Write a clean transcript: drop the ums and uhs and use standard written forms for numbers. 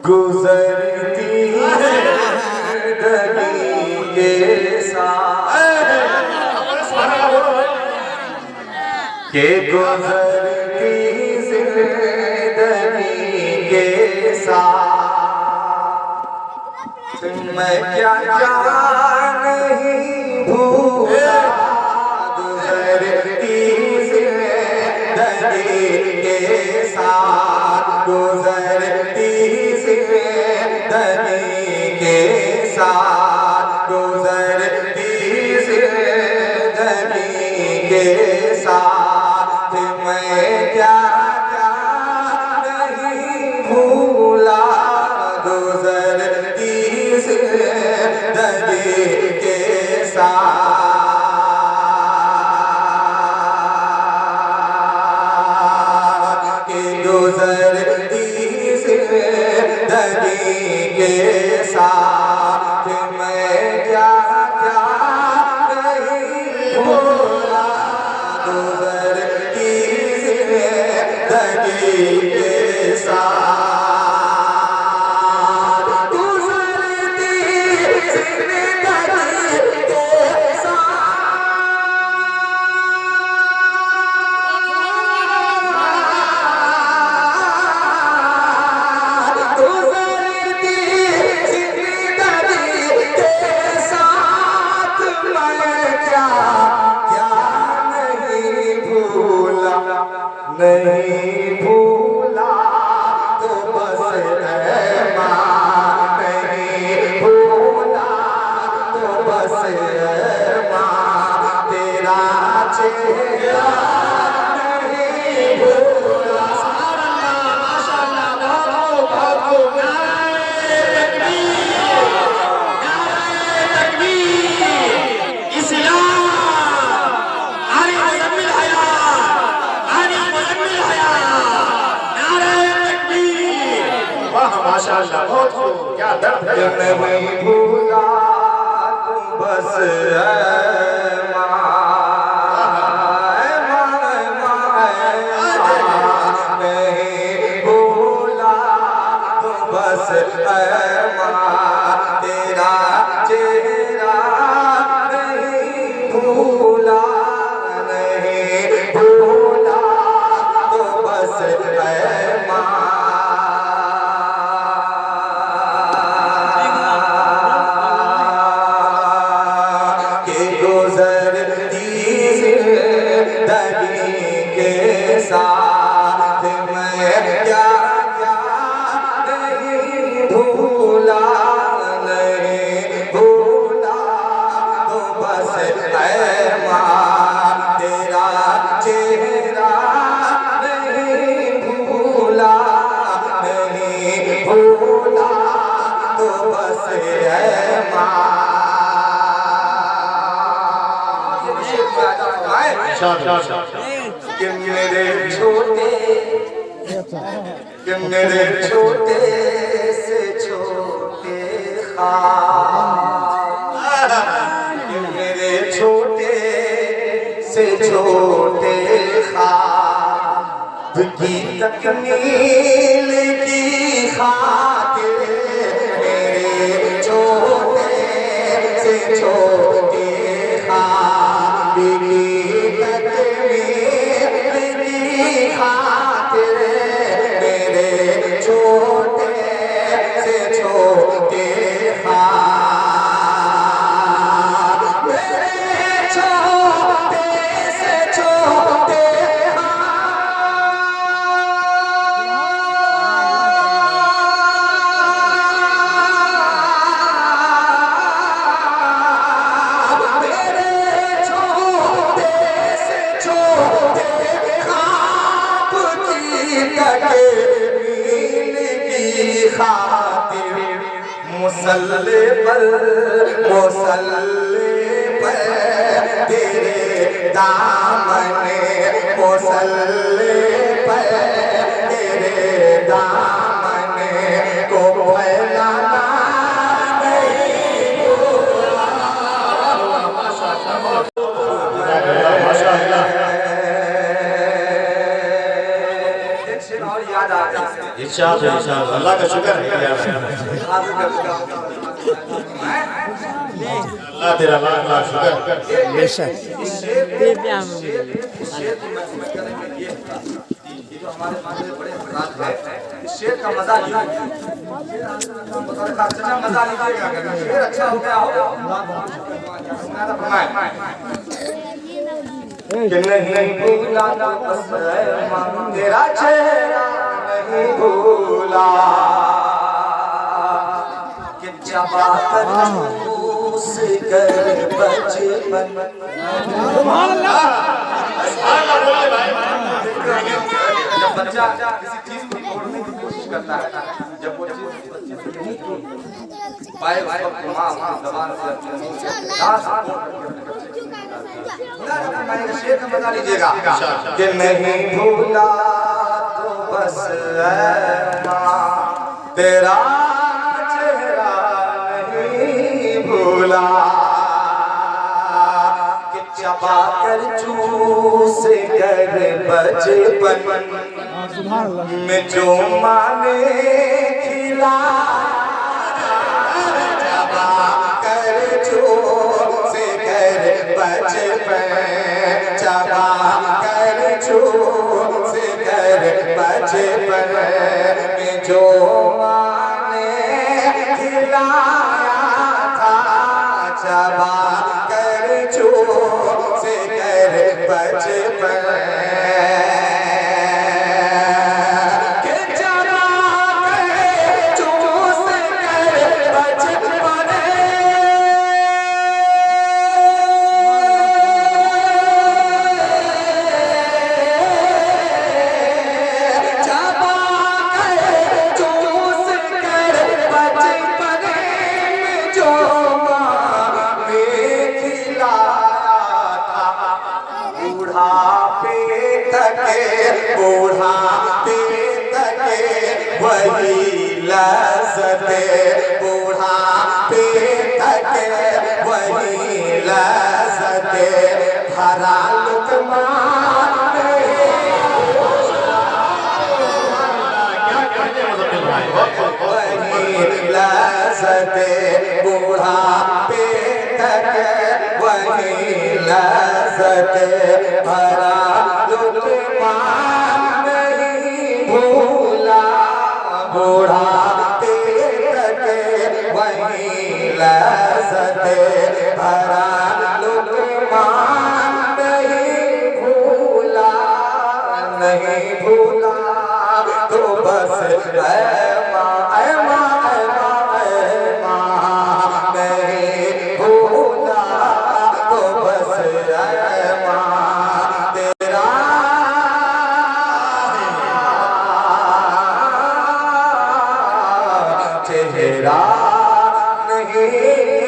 गुजरती जिंदगी के साथ के गुजरती जिंदगी के साथ मैं क्या क्या नहीं भूला गुजरती जिंदगी के साथ गुजरती जिंदगी के साथ गुजरती जिंदगी के साथ मैं क्या क्या नहीं भूला गुजरती जिंदगी के साथ के गुजरती जिंदगी के साथ मैं क्या क्या नहीं भूला गुजरती जिंदगी के साथ गुजरती जिंदगी के नहीं भूला तो बस माँ नहीं भूला तो बस माँ तेरा चेहरा नहीं भूला माशाअल्लाह भागो माशाअल्लाह बहुत खूब क्या दर्द है नहीं भूला तुम बस नहीं भूला तुम बस तेरा चेहरा नहीं भूला नहीं भूला तो बस साथ मैं क्या क्या नहीं भूला नहीं भूला तो बस माँ तेरा चेहरा नहीं भूला नहीं भूला तो बस माँ कि मेरे छोटे से छोटे ख्वाब कि मेरे छोटे से छोटे ख्वाब की तकमील की खातिर मेरे छोटे से छोटे ख्वाब की मुसल्ले पर तेरे दामने मुसल्ले पर तेरे दामने को फैलाना नहीं भूला माशाअल्लाह इरशाद है, इरशाद। अल्लाह का शुक्र है यार। अल्लाह तेरा लाख लाख शुक्र। बेशक हमारे बड़े हजरात हैं, इस शेर का मजा लीजिए, मजा लीजिएगा। शेर अच्छा हो गया हो कि नहीं भूला बस तेरा चेहरा नहीं भूला कि चबा कर चूस कर बचपन। जब बच्चा किसी चीज को तोड़ने की कोशिश करता है, जब वो चीज पाए माँ जबान से शेर का मजा लीजिएगा कि नहीं भूला तो बस है माँ तेरा चेहरा नहीं भूला कि चबा कर चूस कर बचपन में जो माने खिला चबा कर चूस कर बचपन चबा कर चूस कर बचपन में जो माने खिलाया था चबा कर चूस कर बचपन। बूढ़ापे तक वही लज़्ज़ते बूढ़ापे तक वही लज़्ज़ते भरा लुक़मा वही लज़्ज़ते बूढ़ापे तक वही लज़्ज़ते भरा लुक़मा बूढ़ापे तक वही लज़्ज़ते भरा लुक़मा नहीं भूला तो बस ऐ माँ ऐ माँ ऐ माँ ऐ माँ नहीं भूला तो बस ऐ माँ तेरा चेहरा नहीं